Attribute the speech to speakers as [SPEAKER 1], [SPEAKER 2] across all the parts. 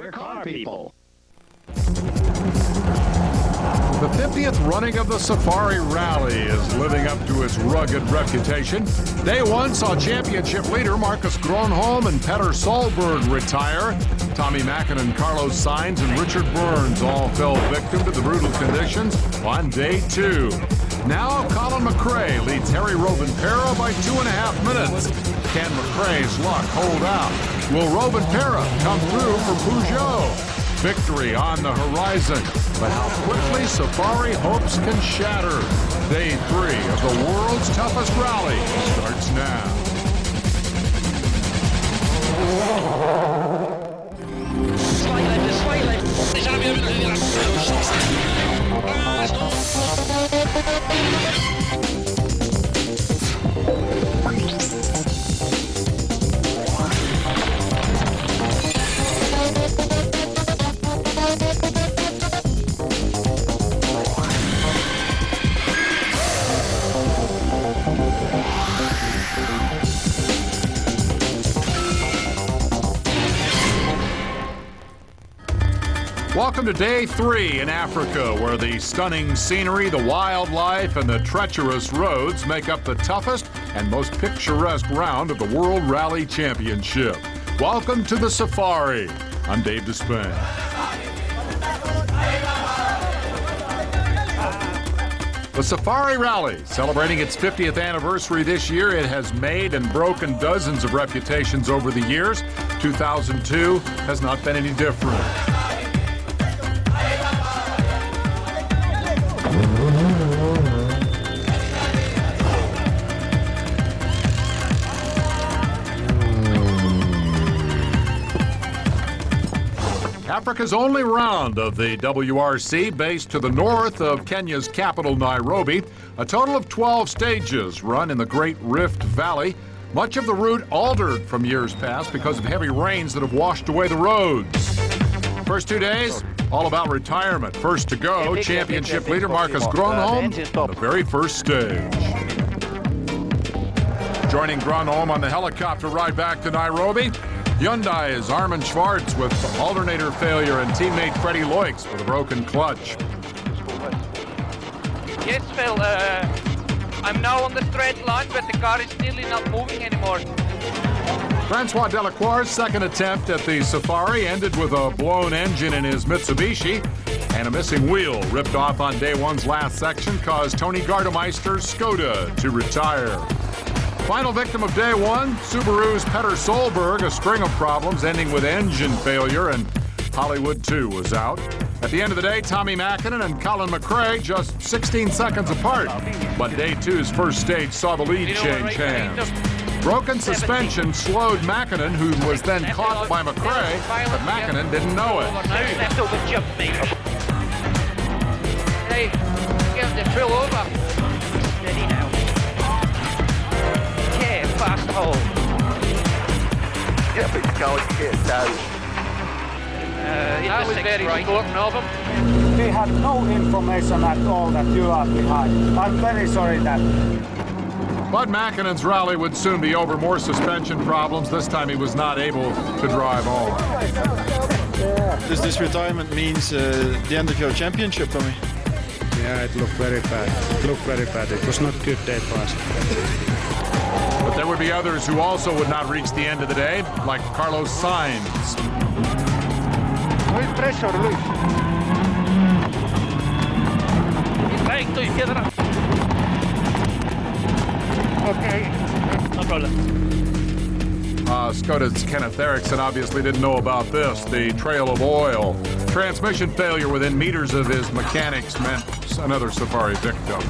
[SPEAKER 1] We're car people.
[SPEAKER 2] The 50th running of the Safari Rally is living up to its rugged reputation. Day one saw championship leader Marcus Gronholm and Petter Solberg retire. Tommy Mäkinen, Carlos Sainz, and Richard Burns all fell victim to the brutal conditions on day two. Now Colin McRae leads Harry Rovanperä by 2.5 minutes. Can McRae's luck hold out? Will Rovanperä come through for Peugeot? Victory on the horizon, but how quickly Safari hopes can shatter. Day 3 of the world's toughest rally starts now.
[SPEAKER 3] Slight left.
[SPEAKER 2] Welcome to day 3 in Africa, where the stunning scenery, the wildlife, and the treacherous roads make up the toughest and most picturesque round of the World Rally Championship. Welcome to the Safari. I'm Dave Despain. The Safari Rally, celebrating its 50th anniversary this year, it has made and broken dozens of reputations over the years. 2002 has not been any different. Africa's only round of the WRC, based to the north of Kenya's capital, Nairobi. A total of 12 stages run in the Great Rift Valley. Much of the route altered from years past because of heavy rains that have washed away the roads. First 2 days, all about retirement. First to go, championship leader Marcus Gronholm, the very first stage. Joining Gronholm on the helicopter ride back to Nairobi, Hyundai's Armin Schwartz with alternator failure and teammate Freddie Loix with a broken clutch.
[SPEAKER 4] Yes, Phil, I'm now on the straight line, but the car is still not moving anymore.
[SPEAKER 2] Francois Delacroix's second attempt at the Safari ended with a blown engine in his Mitsubishi, and a missing wheel ripped off on day one's last section caused Tony Gardemeister's Skoda to retire. Final victim of day one, Subaru's Petter Solberg, a string of problems ending with engine failure, and Hollywood 2 was out. At the end of the day, Tommy Mäkinen and Colin McRae just 16 seconds apart. But day two's first stage saw the lead change hands. Broken suspension slowed Mäkinen, who was then caught by McRae, but Mäkinen didn't know it.
[SPEAKER 4] Left over jump me. Hey, get the fill over. Steady now. Okay, fast hole.
[SPEAKER 1] Yeah, but you can't get down.
[SPEAKER 4] That was very important of him.
[SPEAKER 5] We had no information at all that you are behind. I'm very sorry that.
[SPEAKER 2] Bud Mäkinen's rally would soon be over. More suspension problems. This time he was not able to drive home.
[SPEAKER 6] This retirement means the end of your championship for me.
[SPEAKER 5] Yeah, it looked very bad. It was not a good day for us.
[SPEAKER 2] But there would be others who also would not reach the end of the day, like Carlos Sainz.
[SPEAKER 5] With pressure, Luis.
[SPEAKER 4] Okay. No problem.
[SPEAKER 2] Skoda's Kenneth Eriksson obviously didn't know about this. The trail of oil. Transmission failure within meters of his mechanics meant another Safari victim.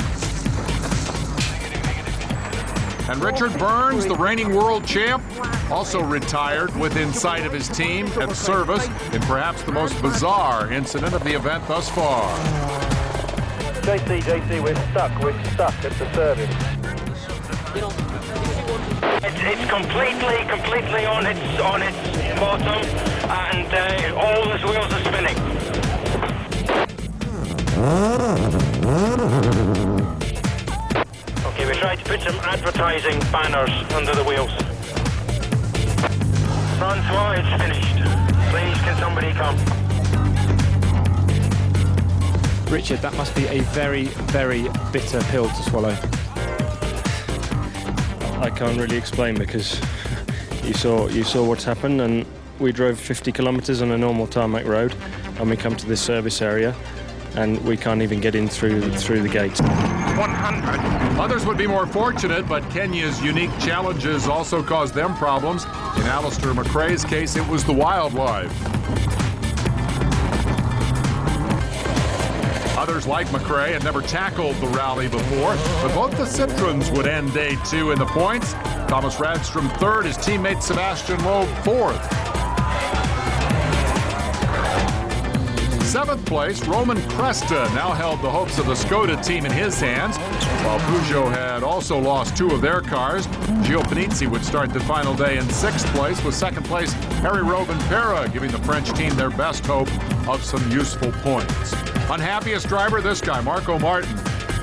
[SPEAKER 2] And Richard Burns, the reigning world champ, also retired within sight of his team at service in perhaps the most bizarre incident of the event thus far.
[SPEAKER 5] JC, we're stuck at the service.
[SPEAKER 7] It's completely on its bottom, and all the wheels are spinning. Okay, we tried to put some advertising banners under the wheels. Francois, it's finished. Please Can somebody come?
[SPEAKER 8] Richard, that must be a very, very bitter pill to swallow.
[SPEAKER 9] I can't really explain because you saw what's happened, and we drove 50 kilometers on a normal tarmac road, and we come to this service area, and we can't even get in through the gates.
[SPEAKER 2] 100. Others would be more fortunate, but Kenya's unique challenges also caused them problems. In Alistair McRae's case, it was the wildlife. Others like McRae had never tackled the rally before, but both the Citroens would end day 2 in the points. Thomas Radstrom third, his teammate Sebastian Loeb fourth. 7th place, Roman Cresta now held the hopes of the Skoda team in his hands, while Peugeot had also lost 2 of their cars. Gilles Panizzi would start the final day in 6th place, with 2nd place Harry Robben-Parra giving the French team their best hope of some useful points. Unhappiest driver, this guy, Marco Martin,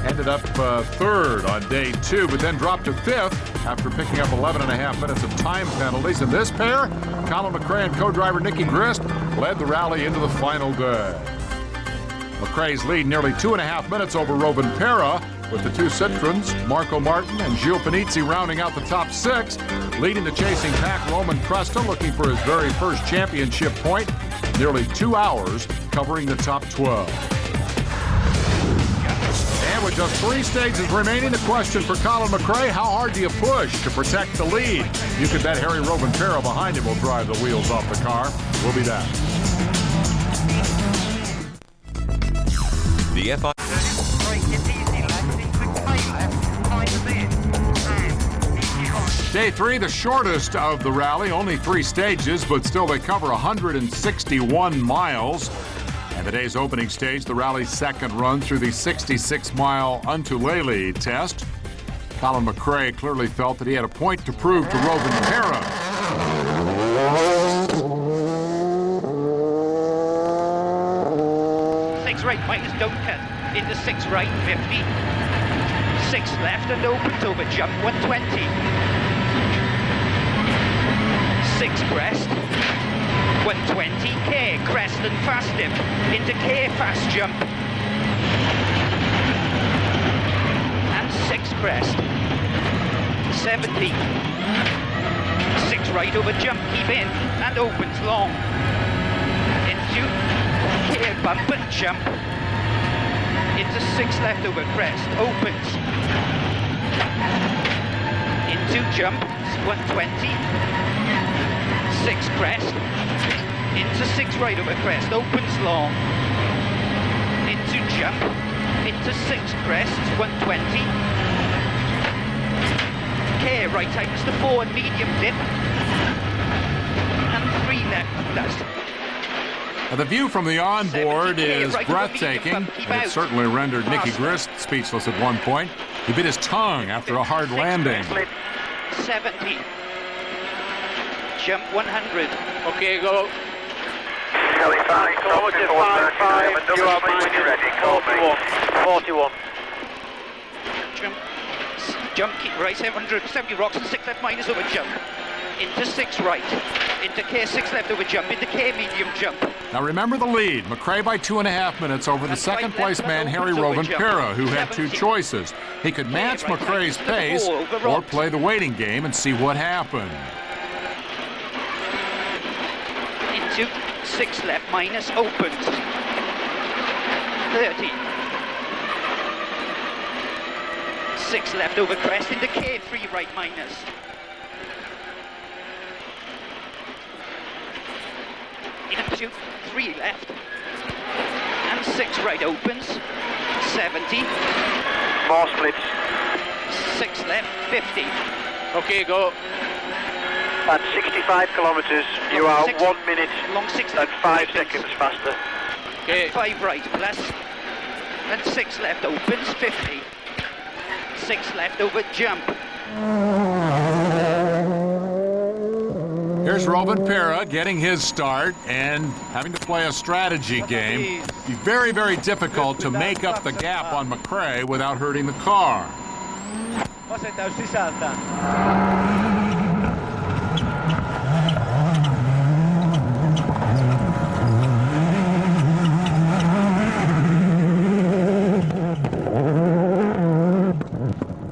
[SPEAKER 2] ended up 3rd on day 2, but then dropped to 5th after picking up 11.5 minutes of time penalties. And this pair, Colin McRae and co-driver Nicky Grist, led the rally into the final day. McRae's lead nearly 2.5 minutes over Robben-Parra, with the 2 Citroens, Marco Martin and Gilles Panizzi rounding out the top 6. Leading the chasing pack, Roman Cresta looking for his very first championship point. Nearly 2 hours covering the top 12. And with just 3 stages remaining, the question for Colin McRae, how hard do you push to protect the lead? You can bet Harry Robben-Parra behind him will drive the wheels off the car. We'll be back.
[SPEAKER 10] The FI.
[SPEAKER 2] Day 3, the shortest of the rally, only 3 stages, but still they cover 161 miles. And the day's opening stage, the rally's 2nd run through the 66-mile Untulele test. Colin McRae clearly felt that he had a point to prove to Robben-Parra.
[SPEAKER 3] Six right minus don't cut. Into 6 right, 50. 6 left and opens over jump, 120. 6 crest, 120, K, crest and fast dip, into K, fast jump, and 6 crest, 70, 6 right over jump, keep in, and opens long, into K, bump and jump, into 6 left over crest, opens, into jump, 120, 6 crest, into 6 right over crest, opens long, into jump, into 6 crest, 120, K right tightens to 4 and medium dip, and 3 left last.
[SPEAKER 2] The view from the onboard is breathtaking. It certainly rendered Nicky Grist speechless at one point. He bit his tongue after a hard landing.
[SPEAKER 3] 70. Jump 100.
[SPEAKER 4] Okay, go.
[SPEAKER 7] Kelly 5,
[SPEAKER 4] Kilometer 5, you are minus 41.
[SPEAKER 3] Jump, keep right, 770 rocks and 6 left minus over jump. Into 6 right, into K, 6 left over jump, into K medium jump.
[SPEAKER 2] Now remember the lead, McRae by 2.5 minutes over the 2nd place man Harry Robben-Parra, who had 2 choices. He could match McRae's pace or play the waiting game and see what happened.
[SPEAKER 3] Into 6 left minus, opens, 30. 6 left over crest, into K, 3 right minus. Into 3 left, and 6 right opens, 70.
[SPEAKER 7] More splits.
[SPEAKER 3] 6 left, 50.
[SPEAKER 4] Okay, go.
[SPEAKER 7] At 65 kilometers, you are 1 minute
[SPEAKER 3] long 6
[SPEAKER 7] and 5 seconds faster.
[SPEAKER 4] Okay.
[SPEAKER 3] 5 right plus, and 6 left opens, 50. 6 left over jump.
[SPEAKER 2] Here's Robben-Parra getting his start and having to play a strategy game. It'd be very, very difficult to make up the gap on McRae without hurting the car.
[SPEAKER 5] Vasentäys sisältä.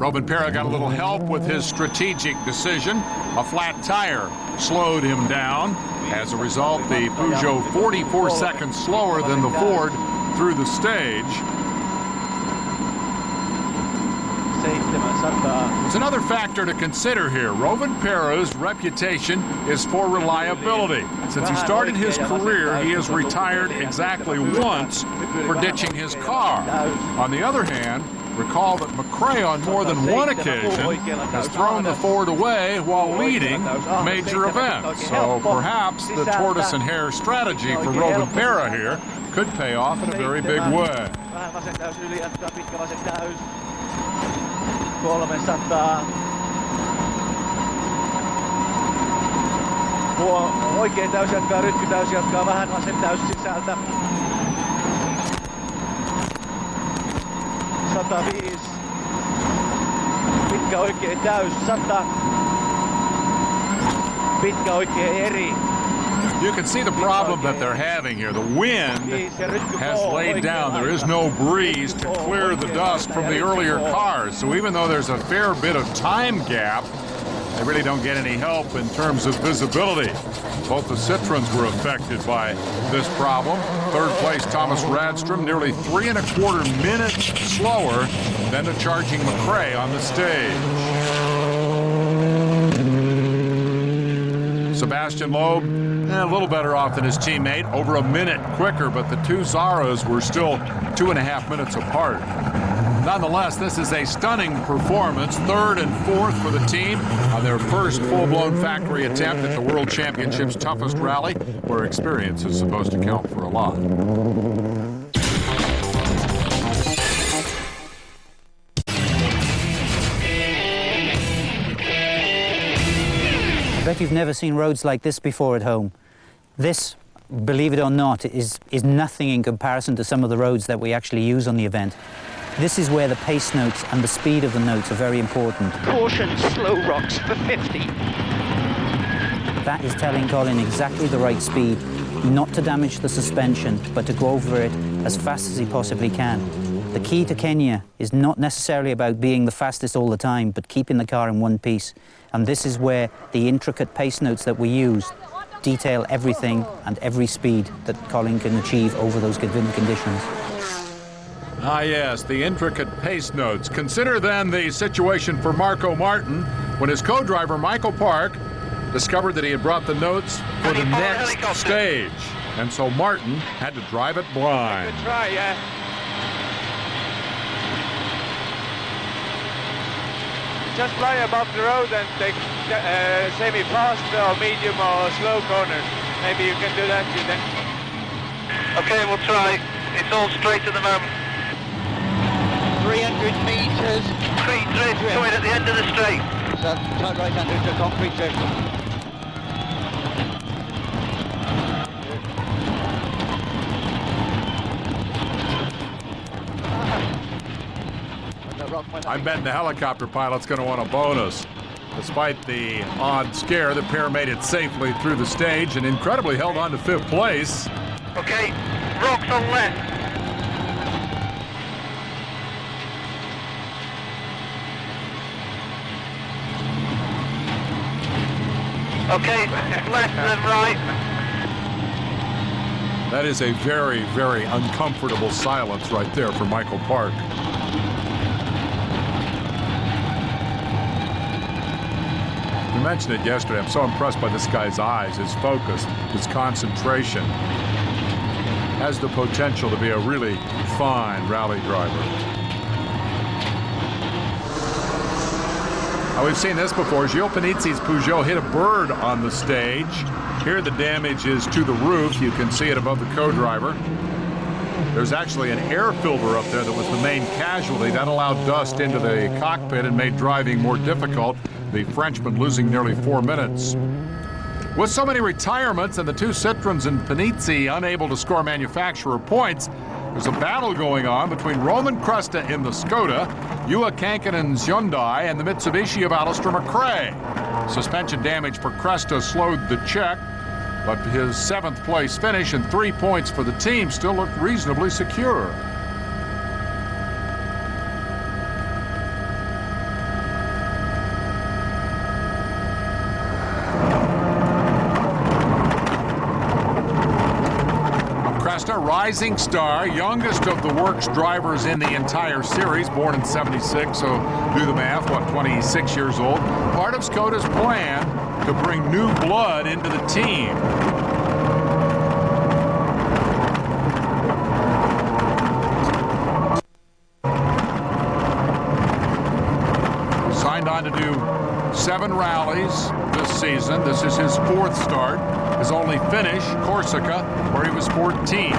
[SPEAKER 2] Rovanpera got a little help with his strategic decision. A flat tire slowed him down. As a result, the Peugeot 44 seconds slower than the Ford through the stage. There's another factor to consider here. Rovanpera's reputation is for reliability. Since he started his career, he has retired exactly once for ditching his car. On the other hand, recall that McRae on more than one occasion has thrown the Ford away while leading major events. So perhaps the tortoise and hare strategy for Rovanpera here could pay off in a very big way.
[SPEAKER 5] 300. Oikein täys jatkaa, rytkytäys jatkaa vähän vasen täys sisältä. 105. Pitkä oikein täys, 100. Pitkä oikein eri.
[SPEAKER 2] You can see the problem that they're having here. The wind has laid down. There is no breeze to clear the dust from the earlier cars. So even though there's a fair bit of time gap, they really don't get any help in terms of visibility. Both the Citroens were affected by this problem. Third place, Thomas Radstrom, nearly 3¼ minutes slower than the charging McRae on the stage. Sebastian Loeb, a little better off than his teammate, over a minute quicker, but the two Zaras were still 2½ minutes apart. Nonetheless, this is a stunning performance, third and fourth for the team on their first full-blown factory attempt at the World Championship's toughest rally, where experience is supposed to count for a lot.
[SPEAKER 10] I bet you've never seen roads like this before at home. This, believe it or not, is nothing in comparison to some of the roads that we actually use on the event. This is where the pace notes and the speed of the notes are very important.
[SPEAKER 3] Caution, slow rocks for 50.
[SPEAKER 10] That is telling Colin exactly the right speed, not to damage the suspension, but to go over it as fast as he possibly can. The key to Kenya is not necessarily about being the fastest all the time, but keeping the car in one piece. And this is where the intricate pace notes that we use detail everything and every speed that Colin can achieve over those given conditions.
[SPEAKER 2] Ah, yes, the intricate pace notes. Consider then the situation for Marco Martin when his co-driver, Michael Park, discovered that he had brought the notes for the next stage. And so Martin had to drive it blind.
[SPEAKER 4] Good try, yeah. Just fly above the road and take semi-fast or medium or slow corners. Maybe you can do that.
[SPEAKER 7] Okay, we'll try. It's all straight at the moment.
[SPEAKER 3] 300 metres.
[SPEAKER 7] Straight drift coming at the end of the straight.
[SPEAKER 3] So, tight right hand into a concrete drift.
[SPEAKER 2] I bet the helicopter pilot's going to want a bonus. Despite the odd scare, the pair made it safely through the stage and incredibly held on to 5th place.
[SPEAKER 7] Okay, rocks on left. Okay, left and right.
[SPEAKER 2] That is a very, very uncomfortable silence right there for Michael Park. You mentioned it yesterday. I'm so impressed by this guy's eyes, his focus, his concentration. Has the potential to be a really fine rally driver. Now, we've seen this before. Gilles Panizzi's Peugeot hit a bird on the stage. Here the damage is to the roof. You can see it above the co-driver. There's actually an air filter up there that was the main casualty. That allowed dust into the cockpit and made driving more difficult. The Frenchman losing nearly 4 minutes. With so many retirements and the two Citroens and Panizzi unable to score manufacturer points, there's a battle going on between Roman Cresta in the Skoda, Juha Kankkinen's Hyundai, and the Mitsubishi of Alistair McRae. Suspension damage for Cresta slowed the Czech, but his 7th place finish and 3 points for the team still looked reasonably secure. Cresta, rising star, youngest of the works drivers in the entire series, born in '76, so do the math, 26 years old. Part of Skoda's plan to bring new blood into the team. Signed on to do 7 rallies this season. This is his 4th start. His only finish, Corsica, where he was 14.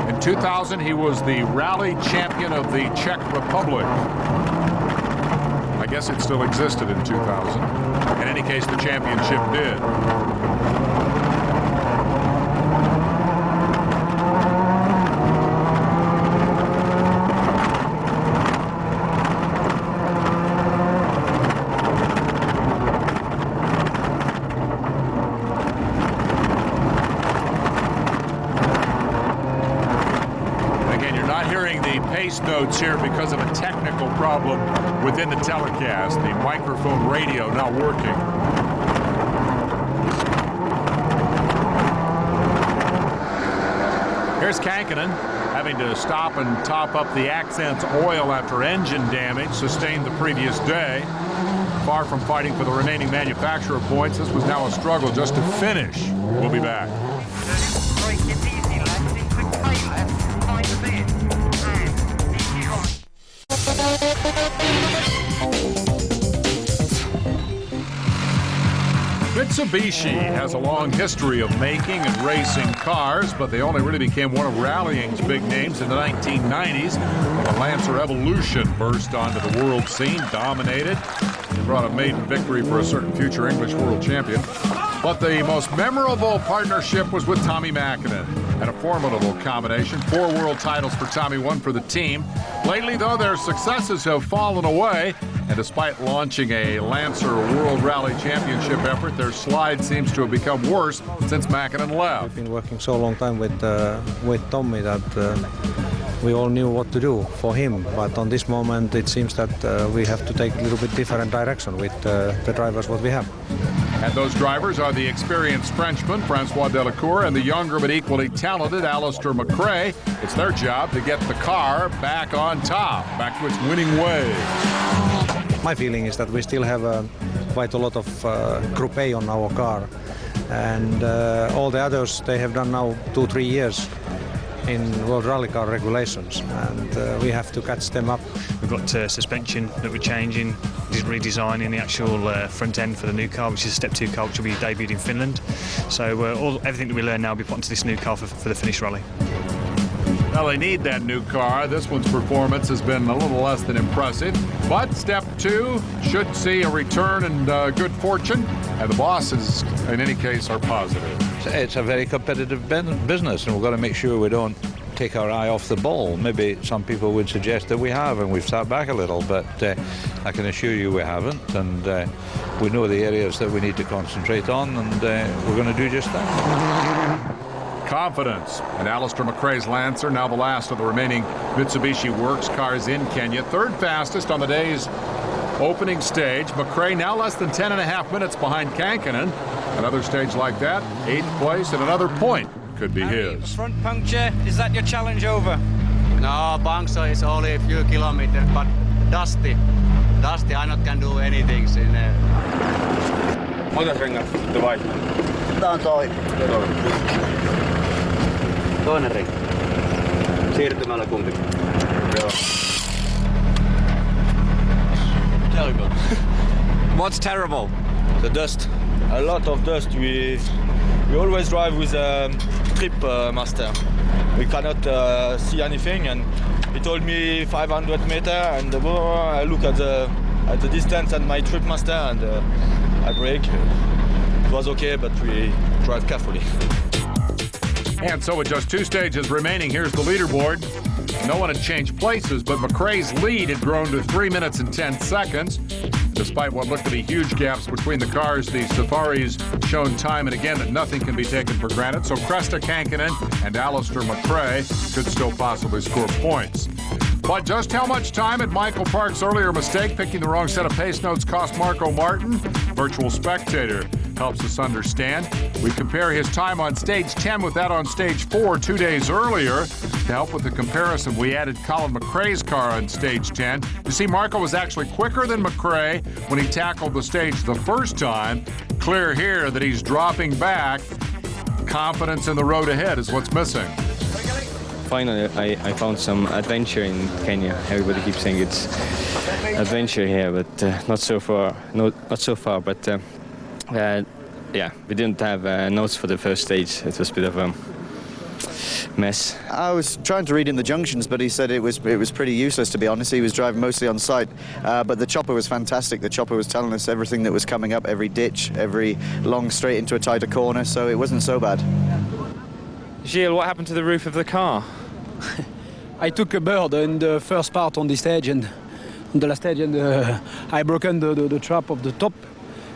[SPEAKER 2] In 2000, he was the rally champion of the Czech Republic. I guess it still existed in 2000. In any case, the championship did. Pace notes here because of a technical problem within the telecast. The microphone radio not working. Here's Kankinen having to stop and top up the Accent's oil after engine damage sustained the previous day. Far from fighting for the remaining manufacturer points, this was now a struggle just to finish. We'll be back. Mitsubishi has a long history of making and racing cars, but they only really became one of rallying's big names in the 1990s when the Lancer Evolution burst onto the world scene, dominated, and brought a maiden victory for a certain future English world champion. But the most memorable partnership was with Tommi Mäkinen, and a formidable combination. 4 world titles for Tommi, 1 for the team. Lately, though, their successes have fallen away, and despite launching a Lancer World Rally Championship effort, their slide seems to have become worse since Mäkinen left.
[SPEAKER 11] We've been working so long time with Tommi that we all knew what to do for him, but on this moment it seems that we have to take a little bit different direction with the drivers what we have.
[SPEAKER 2] And those drivers are the experienced Frenchman, Francois Delacour, and the younger but equally talented Alistair McRae. It's their job to get the car back on top, back to its winning ways.
[SPEAKER 11] My feeling is that we still have quite a lot of Group A on our car, and all the others, they have done now 2-3 years in World Rally Car regulations, and we have to catch them up.
[SPEAKER 8] We've got suspension that we're changing, redesigning the actual front end for the new car, which is a Step 2 car, which will be debuted in Finland. So everything that we learn now will be put into this new car for the Finnish rally.
[SPEAKER 2] Well, they need that new car. This one's performance has been a little less than impressive, but Step 2 should see a return and good fortune, and the bosses, in any case, are positive.
[SPEAKER 12] It's a very competitive business, and we've got to make sure we don't take our eye off the ball. Maybe some people would suggest that we have, and we've sat back a little, but I can assure you we haven't, and we know the areas that we need to concentrate on, and we're going to do just that.
[SPEAKER 2] Confidence. And Alistair McRae's Lancer, now the last of the remaining Mitsubishi Works cars in Kenya. 3rd fastest on the day's opening stage. McRae now less than 10.5 minutes behind Kankinen. Another stage like that, 8th place, and another point could be his.
[SPEAKER 13] Front puncture, is that your challenge over?
[SPEAKER 14] No, puncture is only a few kilometers, but dusty. Dusty, I not can do anything in there.
[SPEAKER 15] Monta rengas sitten vaihtaa? Tää on toi.
[SPEAKER 14] Toinen renki. Siirtymällä kumpikin.
[SPEAKER 15] Joo.
[SPEAKER 14] Terrible. What's terrible?
[SPEAKER 15] The dust. A lot of dust. We always drive with a trip master. We cannot see anything, and he told me 500 meters, and I look at the distance and my trip master, and I brake. It was okay, but we drive carefully.
[SPEAKER 2] And so with just 2 stages remaining, here's the leaderboard. No one had changed places, but McRae's lead had grown to 3 minutes and 10 seconds. Despite what looked to be huge gaps between the cars, the Safari's shown time and again that nothing can be taken for granted, so Krista Kankinen and Alistair McRae could still possibly score points. But just how much time had Michael Park's earlier mistake picking the wrong set of pace notes cost Marco Martin? Virtual Spectator helps us understand. We compare his time on stage 10 with that on stage 4 2 days earlier. To help with the comparison, we added Colin McRae's car on stage 10. You see, Marco was actually quicker than McRae when he tackled the stage the first time. Clear here that he's dropping back. Confidence in the road ahead is what's missing.
[SPEAKER 9] Finally, I found some adventure in Kenya. Everybody keeps saying it's adventure here, but not so far. Not so far. But yeah, we didn't have notes for the first stage. It was a bit of a mess.
[SPEAKER 1] I was trying to read in the junctions, but he said it was pretty useless, to be honest. He was driving mostly on sight, but the chopper was fantastic. The chopper was telling us everything that was coming up, every ditch, every long straight into a tighter corner, so it wasn't so bad.
[SPEAKER 13] Gilles, what happened to the roof of the car?
[SPEAKER 5] I took a bird in the first part on the stage and on the last stage, and I broken the trap of the top,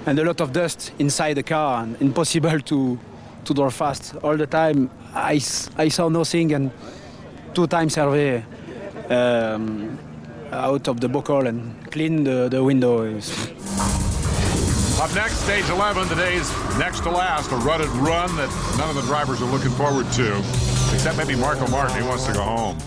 [SPEAKER 5] and a lot of dust inside the car, and impossible to drive fast. All the time I saw nothing, and 2 times Hervé out of the buckle and clean the windows.
[SPEAKER 2] Up next, stage 11, today's next to last, a rutted run that none of the drivers are looking forward to, except maybe Marco Martin. He wants to go home.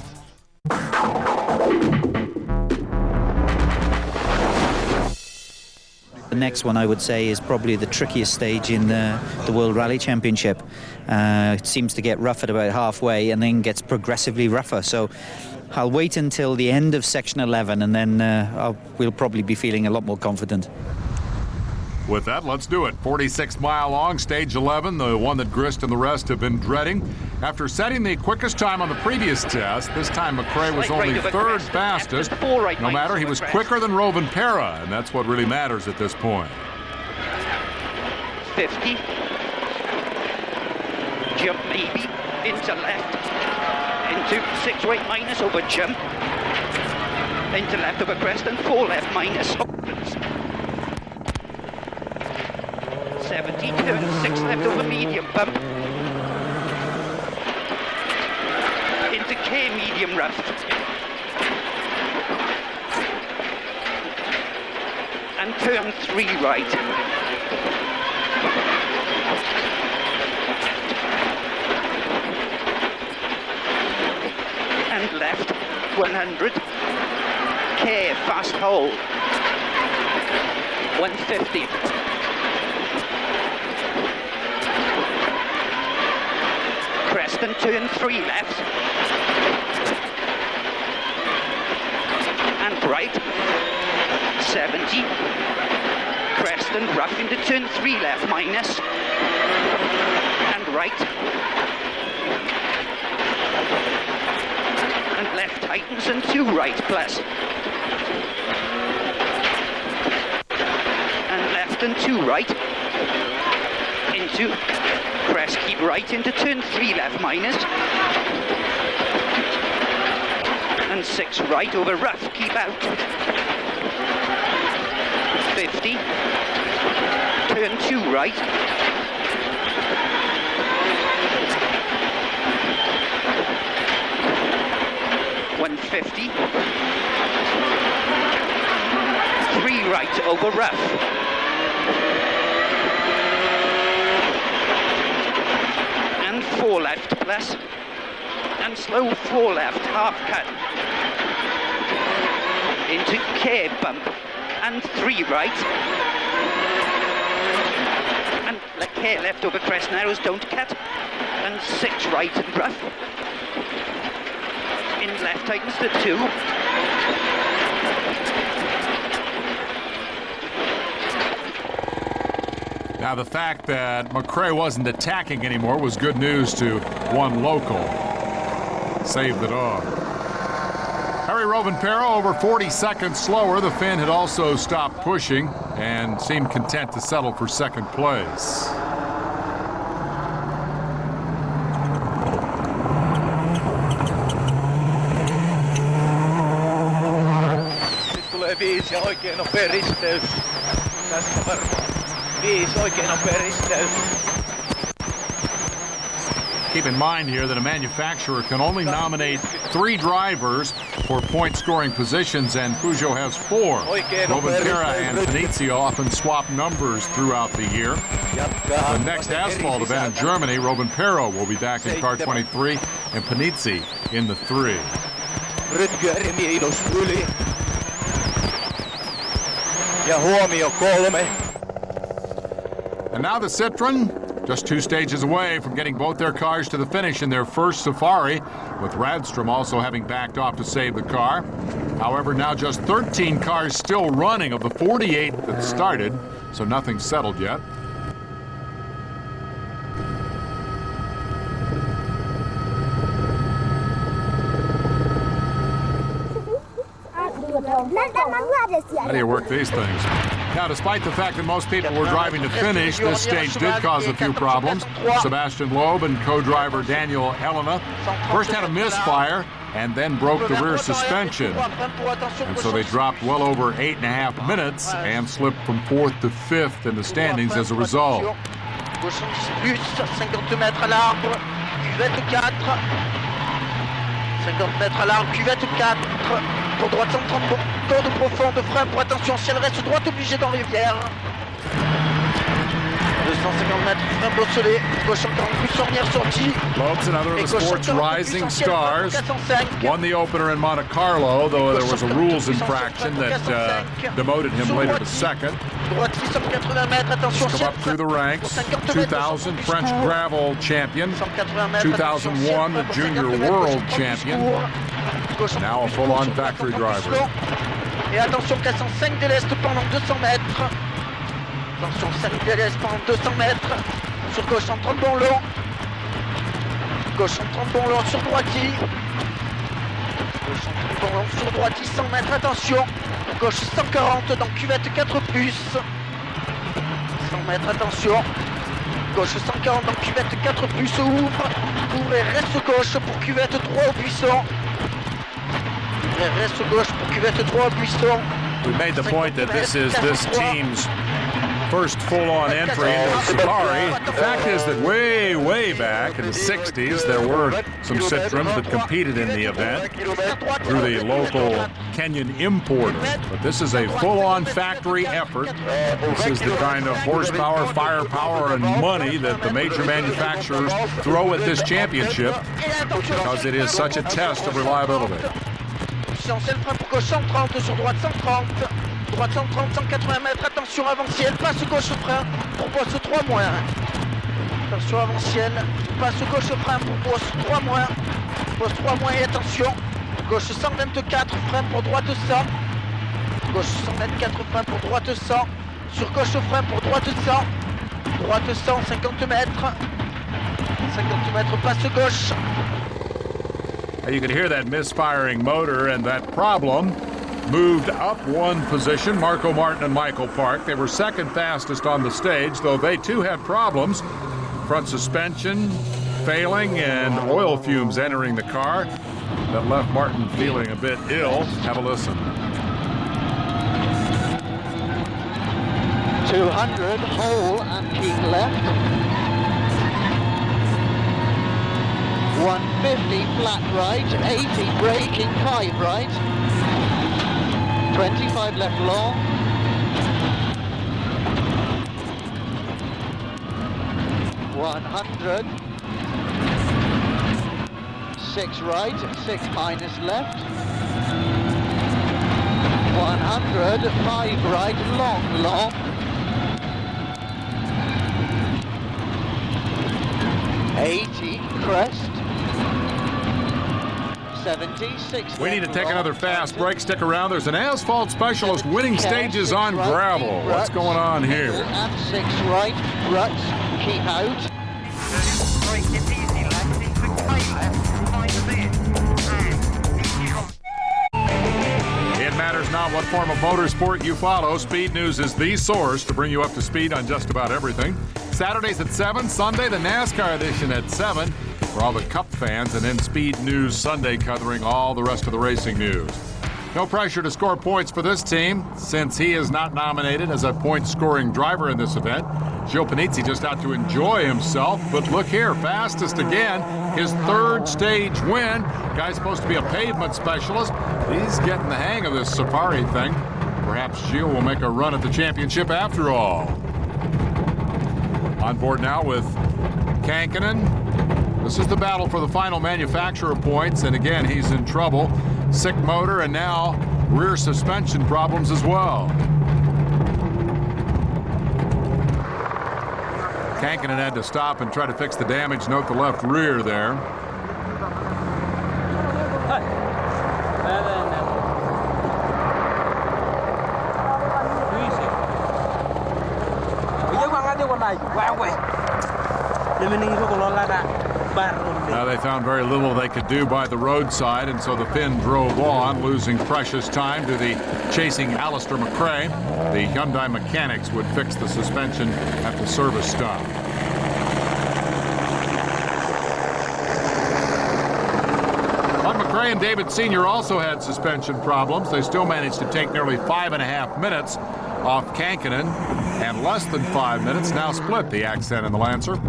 [SPEAKER 10] The next one, I would say, is probably the trickiest stage in the World Rally Championship. It seems to get rough at about halfway and then gets progressively rougher. So I'll wait until the end of section 11, and then we'll probably be feeling a lot more confident.
[SPEAKER 2] With that, let's do it. 46-mile long, stage 11, the one that Grist and the rest have been dreading. After setting the quickest time on the previous test, this time McRae was only third fastest. No matter, he was quicker than Rovanperä, and that's what really matters at this point.
[SPEAKER 3] 50. Jump maybe. Into left. Into 6 right minus over jump. Into left over crest and 4 left minus. 70, turn 6 left over medium bump. Into K medium rough. And turn 3 right. And left 100. K fast hole. 150. Preston, turn 3 left. And right. 70. Preston, rough into turn 3 left, minus. And right. And left tightens and 2 right, plus. And left and 2 right. Into crest, keep right into turn 3 left minus. And 6 right over rough, keep out. 50. Turn 2 right. .150. 3 right over rough. And 4 left plus, and slow 4 left, half cut, into K bump, and 3 right, and K left over crest narrows, don't cut, and 6 right and rough, in left tightens to 2,
[SPEAKER 2] Now, the fact that McRae wasn't attacking anymore was good news to one local. Save the dog. Harry Rovanperä over 40 seconds slower. The Finn had also stopped pushing and seemed content to settle for second place.
[SPEAKER 4] 5 oikein nopea risteys. Tästä varmaan 5 oikein nopea risteys.
[SPEAKER 2] Keep in mind here that a manufacturer can only nominate 3 drivers for point-scoring positions, and Peugeot has 4. Rovanperä and Venezia often swap numbers throughout the year. The next asphalt event in Germany, Rovanperä will be back in car 23, and Panizzi in the 3.
[SPEAKER 4] Rytkyäri miinus yli. Ja huomio 3.
[SPEAKER 2] And now the Citroen, just 2 stages away from getting both their cars to the finish in their first Safari, with Radstrom also having backed off to save the car. However, now just 13 cars still running of the 48 that started, so nothing's settled yet. How do you work these things? Now, despite the fact that most people were driving to finish, this stage did cause a few problems. Sebastian Loeb and co-driver Daniel Helena first had a misfire and then broke the rear suspension. And so they dropped well over 8.5 minutes and slipped from 4th to 5th in the standings as a result.
[SPEAKER 3] 50 mètres à l'arbre, cuvette 4. 50 mètres à l'arbre, cuvette 4. Pour droite 130, corde profonde, frein pour attention, ciel reste droite obligé dans les rivières. 250 mètres, frein bosselé, gauche encore plus ornière sortie.
[SPEAKER 2] Loeb's another of the sport's rising stars. Won the opener in Monte Carlo, though there was a rules infraction that demoted him later to second. He's come up through the ranks. 2000 French gravel champion. 2001 the junior world champion. Now a full-on factory driver.
[SPEAKER 3] Et attention, 405 déleste pendant 200 mètres. Attention, 5 déleste pendant 200 mètres. Sur gauche en 30 bon long. Gauche en 30 bon long sur droiti. Gauche en 30 bon long sur droiti, 100 mètres, attention. Gauche 140 dans cuvette 4+. 100 mètres, attention. Gauche 140 dans cuvette 4+, ouvre et reste gauche pour cuvette 3 au buisson. Et reste gauche pour cuvette 3 au buisson.
[SPEAKER 2] We made the point that this is this team's first full-on entry into the Safari. The fact is that way back in the 60s, there were some Citroens that competed in the event through the local Kenyan importer. But this is a full-on factory effort. This is the kind of horsepower, firepower, and money that the major manufacturers throw at this championship because it is such a test of reliability.
[SPEAKER 3] C'est le frein pour gauche 130, sur droite 130. Droite 130, 180 mètres, attention avancielle, passe gauche frein pour poste 3 moins. Attention avancielle, passe gauche frein pour poste 3 moins. Poste 3 moins et attention. Gauche 124, frein pour droite 100. Gauche 124, frein pour droite 100. Sur gauche frein pour droite 100. Droite 100, 50 mètres. 50 mètres, passe gauche.
[SPEAKER 2] You can hear that misfiring motor, and that problem moved up 1 position. Marco Martin and Michael Park. They were second fastest on the stage, though they too had problems. Front suspension failing and oil fumes entering the car that left Martin feeling a bit ill. Have a listen.
[SPEAKER 3] 200, hole and keep left. 150 flat right, 80 braking 5 right, 25 left long, 100, 6 right, 6 minus left, 100, 5 right, long, 80 crest, 70, 60.
[SPEAKER 2] We need to take another fast break. Stick around. There's an asphalt specialist winning stages on gravel. What's going on here?
[SPEAKER 3] And 6 right, ruts, keep out.
[SPEAKER 2] It matters not what form of motorsport you follow. Speed News is the source to bring you up to speed on just about everything. Saturdays at 7, Sunday the NASCAR edition at 7 for all the Cup fans, and then Speed News Sunday covering all the rest of the racing news. No pressure to score points for this team since he is not nominated as a point-scoring driver in this event. Gilles Panizzi just out to enjoy himself, but look here, fastest again, his third stage win. Guy's supposed to be a pavement specialist. He's getting the hang of this Safari thing. Perhaps Gilles will make a run at the championship after all. On board now with Kankinen. This is the battle for the final manufacturer points, and again, he's in trouble. Sick motor and now rear suspension problems as well. Kankinen had to stop and try to fix the damage. Note the left rear there. Now they found very little they could do by the roadside, and so the Finn drove on, losing precious time to the chasing Alistair McRae. The Hyundai mechanics would fix the suspension at the service stop. But McRae and David Sr. also had suspension problems. They still managed to take nearly 5.5 minutes off Kankinen, and less than 5 minutes now split the Accent and the Lancer.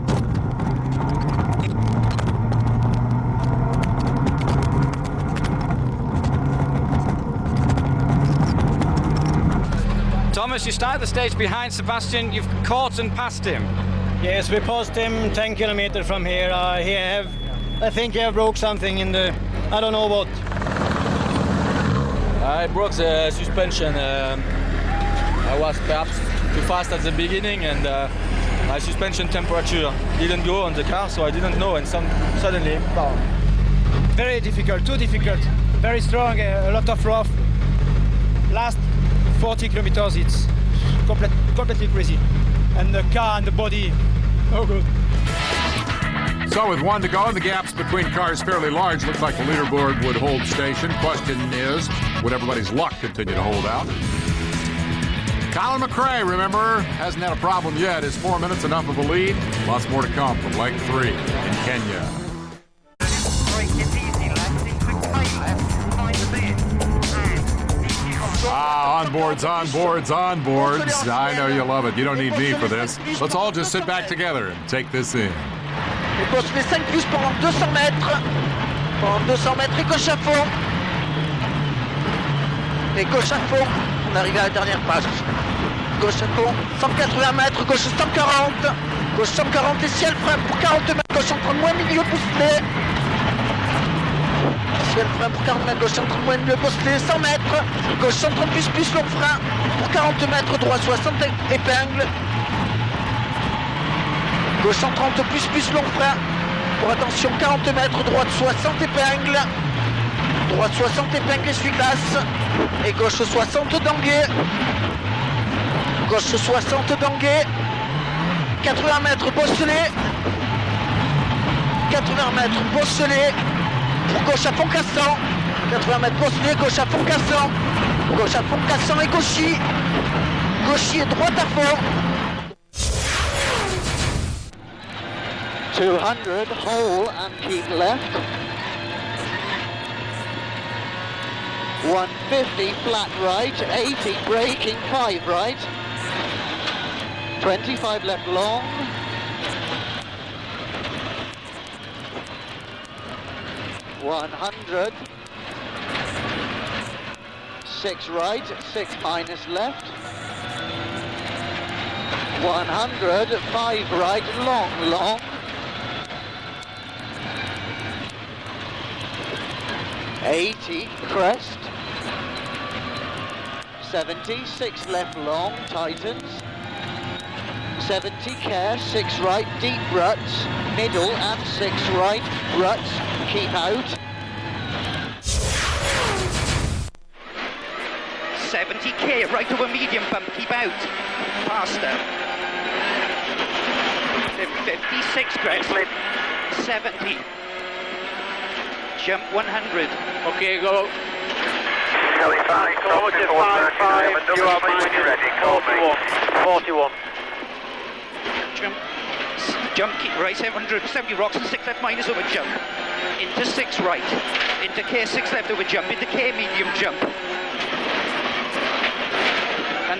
[SPEAKER 16] Thomas, you started the stage behind Sebastian. You've caught and passed him.
[SPEAKER 17] Yes, we passed him 10 kilometers from here. I think he broke something in the, I don't know what.
[SPEAKER 15] I broke the suspension. I was perhaps too fast at the beginning, and my suspension temperature didn't go on the car, so I didn't know, and suddenly, bam.
[SPEAKER 17] Very difficult, too difficult. Very strong, a lot of rough. Last 40 kilometers, it's completely crazy. And the car and the body, oh good.
[SPEAKER 2] So with 1 to go and the gaps between cars fairly large, looks like the leaderboard would hold station. Question is, would everybody's luck continue to hold out? Colin McRae, remember, hasn't had a problem yet. Is 4 minutes enough of a lead? Lots more to come from leg 3 in Kenya. Onboards. I know you love it. You don't need me for this. Let's all just sit back together and take this in.
[SPEAKER 3] Et gauche les 5 plus pendant 200 mètres. Pendant 200 mètres et gauche à fond. Et gauche à fond. On arrive à la dernière page. Gauche à fond. 180 mètres, gauche 140. Gauche 140 et ciel frein pour 40 mètres. Gauche en train de moins, milieu boosté. Ciel frein pour 40 mètres, gauche en train de moins, milieu boosté. 100 mètres. Gauche 130 plus long frein pour 40 mètres. Droit 60 épingles. Gauche 130 plus long frein pour attention 40 mètres, droite 60 épingles, droite 60 épingles essuie-glace et gauche 60 d'anguet, gauche 60 d'anguet, 80 mètres bosselé, 80 mètres bosselé pour gauche à fond cassant, 80 mètres bosselé, gauche à fond cassant, gauche à fond cassant et gauchy, gauchy et droite à fond. 200, hole and keep left. 150, flat right. 80, braking, 5 right. 25 left long. 100. 6 right, 6 minus left. 100, 5 right, long. 80, crest. 70, 6 left long, tightens. 70, care, 6 right, deep ruts. Middle and 6 right, ruts, keep out.
[SPEAKER 18] 70k, right over medium bump, keep out. Faster. 56 crest. 70. Jump 100.
[SPEAKER 4] Okay, go.
[SPEAKER 7] Locomotive 55, you are ready, call me.
[SPEAKER 4] 41.
[SPEAKER 18] Jump, keep right, 770 rocks and 6 left minus over jump. Into 6 right. Into K, 6 left over jump. Into K medium jump.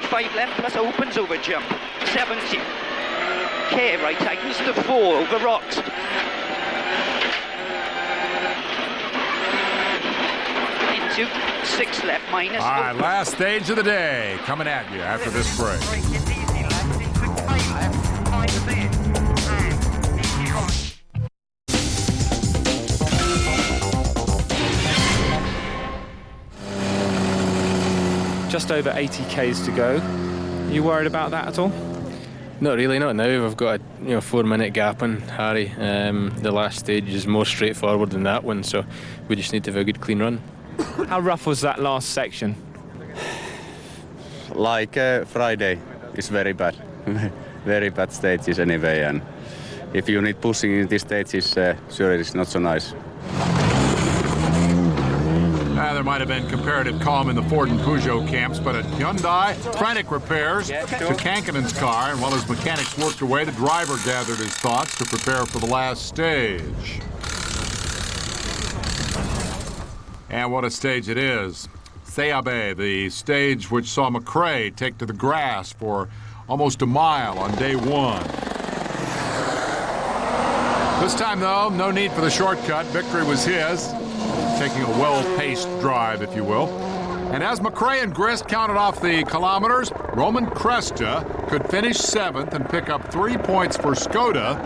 [SPEAKER 18] 5 left plus opens over jump. 70. K, right tightens to 4 over rocks. Into 6 left minus.
[SPEAKER 2] All right, last stage of the day coming at you after this break.
[SPEAKER 13] Just over 80 Ks to go. You worried about that at all?
[SPEAKER 9] Not really, not now. We've got a 4-minute gap on Harry. The last stage is more straightforward than that one, so we just need to have a good clean run.
[SPEAKER 13] How rough was that last section?
[SPEAKER 19] Like Friday, it's very bad. Very bad stages anyway, and if you need pushing in these stages, sure it's not so nice.
[SPEAKER 2] There might have been comparative calm in the Ford and Peugeot camps, but at Hyundai, frantic repairs to Kankinen's car, and while his mechanics worked away, the driver gathered his thoughts to prepare for the last stage. And what a stage it is. Seabe, the stage which saw McRae take to the grass for almost a mile on day 1. This time, though, no need for the shortcut. Victory was his, taking a well-paced drive, if you will. And as McRae and Grist counted off the kilometers, Roman Cresta could finish 7th and pick up 3 points for Skoda,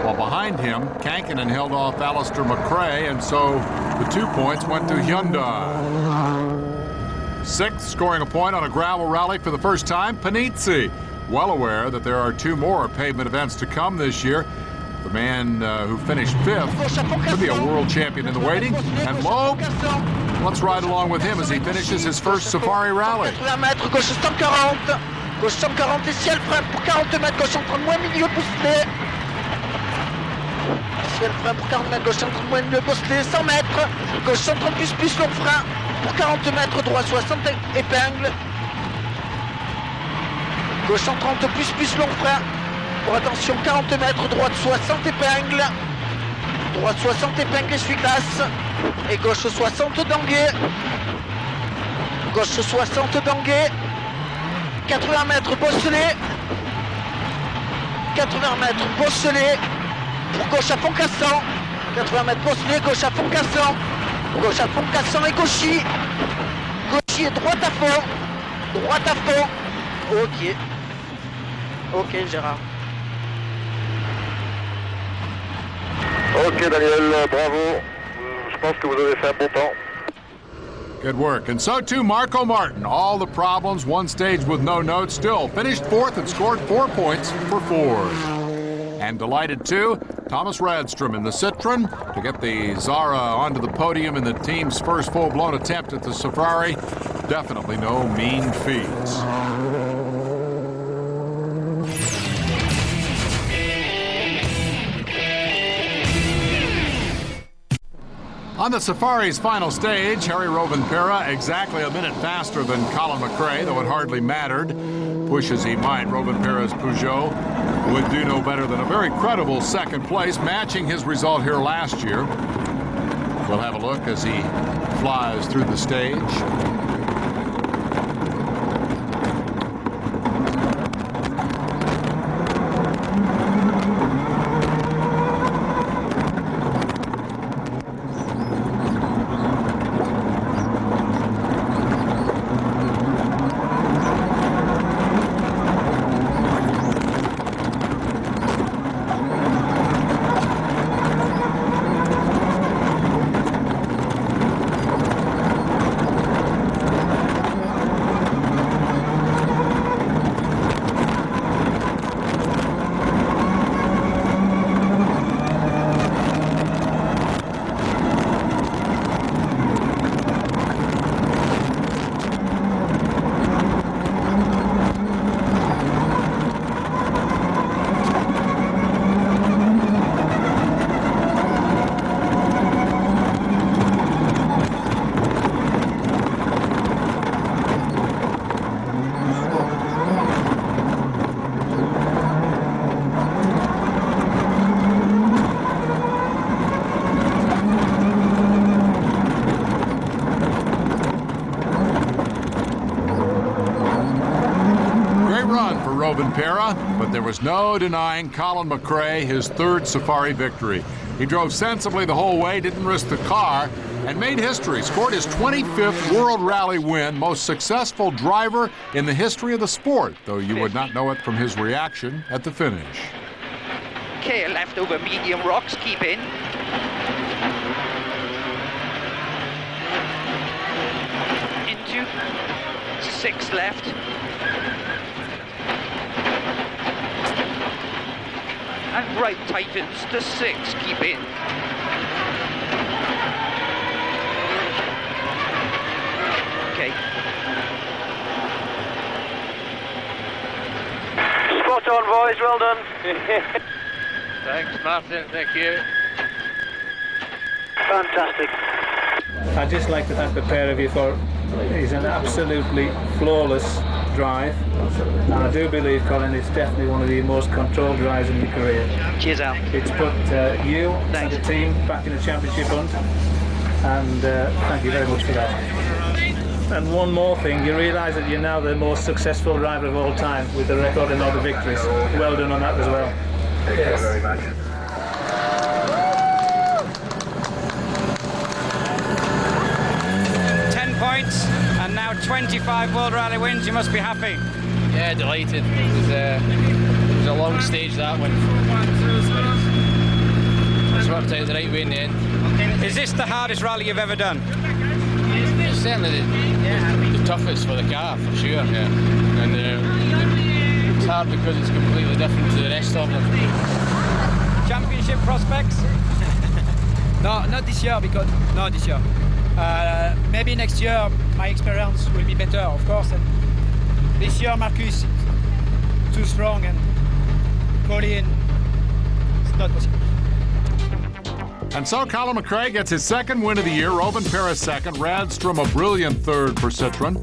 [SPEAKER 2] while behind him, Kankinen held off Alistair McRae, and so the 2 points went to Hyundai. 6th, scoring a point on a gravel rally for the first time, Panizzi, well aware that there are 2 more pavement events to come this year. The man who finished 5th could be a world champion in the waiting. And Loeb, let's ride along with him as he finishes his first Safari Rally.
[SPEAKER 3] 80 mètres, gauche 140. Gauche 140 et ciel frein pour 40 mètres, gauche 130 moins milieu boosté. Ciel frein pour 40 mètres, gauche 130 moins milieu boosté. 100 mètres, gauche 130 plus long frein pour 40 mètres, droit 60 épingle. Gauche 130 plus long frein. Pour attention, 40 mètres, droite 60 épingles. Droite 60 épingles, essuie-glace. Et gauche 60 d'anguet. Gauche 60 d'anguet. 80 mètres, bosselé. 80 mètres, bosselé. Pour gauche à fond cassant. 80 mètres, bosselé, gauche à fond cassant. Gauche à fond cassant et gauchy. Gauchy et droite à fond. Droite à fond. Ok. Ok, Gérard.
[SPEAKER 20] Ok Daniel, bravo. Je pense que vous avez fait un bon temps.
[SPEAKER 2] Good work. And so too Marco Martin. All the problems, one stage with no notes, still finished 4th and scored 4 points for Ford. And delighted too, Thomas Radstrom in the Citroen to get the Zara onto the podium in the team's first full-blown attempt at the Safari. Definitely no mean feats. On the Safari's final stage, Harry Rovanpera exactly a minute faster than Colin McRae, though it hardly mattered. Push as he might, Rovanpera's Peugeot would do no better than a very credible 2nd place, matching his result here last year. We'll have a look as he flies through the stage. Rovanperä, but there was no denying Colin McRae his third Safari victory. He drove sensibly the whole way, didn't risk the car, and made history, scored his 25th World Rally win, most successful driver in the history of the sport, though you would not know it from his reaction at the finish.
[SPEAKER 18] Okay, left over medium rocks, keep in. Into 6 left. And right tightens to 6, keep in. Okay.
[SPEAKER 4] Spot on, boys, well done. Thanks, Martin, thank you. Fantastic.
[SPEAKER 21] I'd just like to thank the pair of you for it's an absolutely flawless drive. And I do believe, Colin, it's definitely one of the most controlled drives in your career.
[SPEAKER 18] Cheers, Al.
[SPEAKER 21] It's put you and the team back in the championship hunt, and thank you very much for that. And one more thing, you realise that you're now the most successful driver of all time with the record and all the victories. Well done on that as well. Thank you very much.
[SPEAKER 16] 10 points and now 25 World Rally wins. You must be happy.
[SPEAKER 22] Yeah, delighted. It was a long stage, that one. It's worked out the right way in the end.
[SPEAKER 16] Is this the hardest rally you've ever done?
[SPEAKER 22] It's certainly the toughest for the car, for sure. Yeah. And it's hard because it's completely different to the rest of them.
[SPEAKER 16] Championship prospects?
[SPEAKER 17] No, not this year, because not this year. Maybe next year my experience will be better, of course. And this year Marcus is too strong, and Colin, it's not possible.
[SPEAKER 2] And so Colin McRae gets his second win of the year, Rovanperä second, Radstrom a brilliant third for Citroën.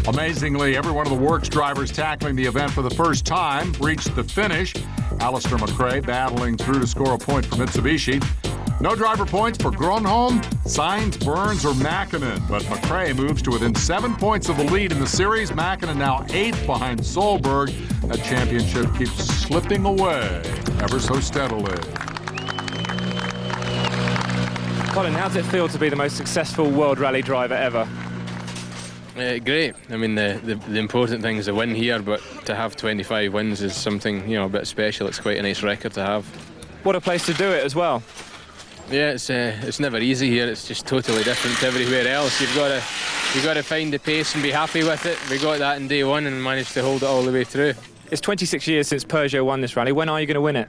[SPEAKER 2] Amazingly, every one of the Works drivers tackling the event for the first time reached the finish. Alistair McRae battling through to score a point for Mitsubishi. No driver points for Gronholm, Sainz, Burns, or Mäkinen, but McRae moves to within 7 points of the lead in the series. Mäkinen now 8th behind Solberg. That championship keeps slipping away ever so steadily.
[SPEAKER 13] Colin, how does it feel to be the most successful World Rally driver ever?
[SPEAKER 9] Great. I mean, the important thing is a win here, but to have 25 wins is something, you know, a bit special. It's quite a nice record to have.
[SPEAKER 13] What a place to do it as well.
[SPEAKER 9] Yeah, it's never easy here. It's just totally different to everywhere else. You've got to find the pace and be happy with it. We got that in day one and managed to hold it all the way through.
[SPEAKER 13] It's 26 years since Peugeot won this rally. When are you going to win it?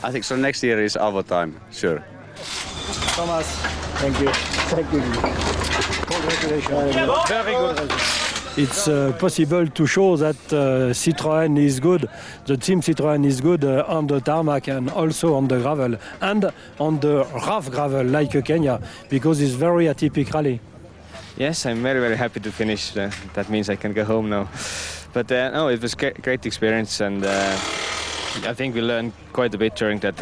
[SPEAKER 19] I think so. Next year is our time, sure.
[SPEAKER 21] Thomas, thank you. Thank you. Congratulations. Very good.
[SPEAKER 23] It's possible to show that Citroën is good, the team Citroën is good on the tarmac and also on the gravel and on the rough gravel like Kenya, because it's very atypical rally.
[SPEAKER 24] Yes, I'm very, very happy to finish. That means I can go home now. But no, it was great experience, and I think we learned quite a bit during that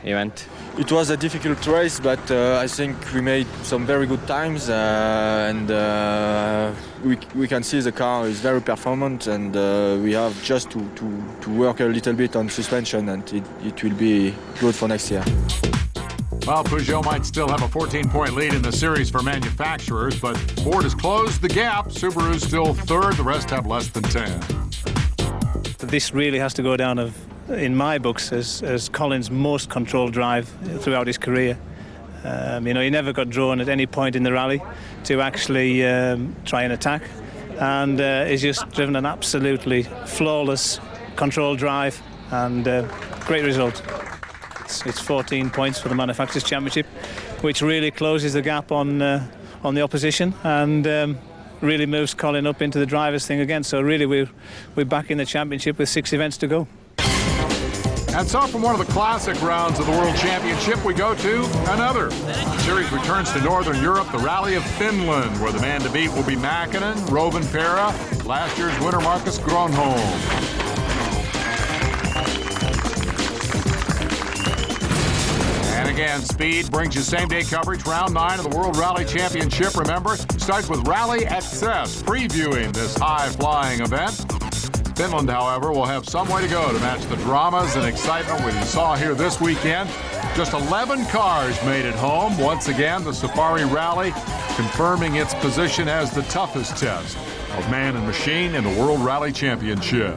[SPEAKER 24] event.
[SPEAKER 25] It was a difficult race, but I think we made some very good times, and we can see the car is very performant, and we have just to work a little bit on suspension, and it will be good for next year.
[SPEAKER 2] Well, Peugeot might still have a 14-point lead in the series for manufacturers, but Ford has closed the gap. Subaru's still third. The rest have less than 10.
[SPEAKER 21] This really has to go down in my books as Colin's most controlled drive throughout his career. You know, he never got drawn at any point in the rally to actually try and attack, and he's just driven an absolutely flawless controlled drive, and great result. It's 14 points for the Manufacturers' Championship, which really closes the gap on the opposition, and really moves Colin up into the drivers' thing again. So really we're back in the championship with 6 events to go.
[SPEAKER 2] And so from one of the classic rounds of the World Championship, we go to another. The series returns to Northern Europe, the Rally of Finland, where the man to beat will be Mäkinen, Rovanperä, last year's winner Marcus Gronholm. And again, speed brings you same-day coverage. Round 9 of the World Rally Championship, remember, starts with Rally Access, previewing this high-flying event. Finland, however, will have some way to go to match the dramas and excitement we saw here this weekend. Just 11 cars made it home. Once again, the Safari Rally confirming its position as the toughest test of man and machine in the World Rally Championship.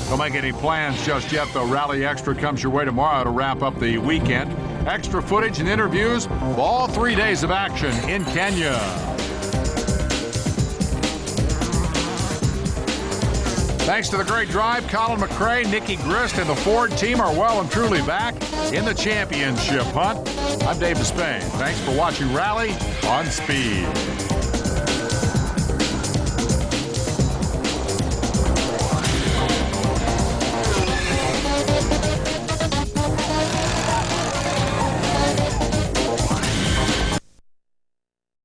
[SPEAKER 2] Don't make any plans just yet, though. Rally Extra comes your way tomorrow to wrap up the weekend. Extra footage and interviews of all 3 days of action in Kenya. Thanks to the great drive, Colin McRae, Nicky Grist, and the Ford team are well and truly back in the championship hunt. I'm Dave Despain. Thanks for watching Rally on Speed.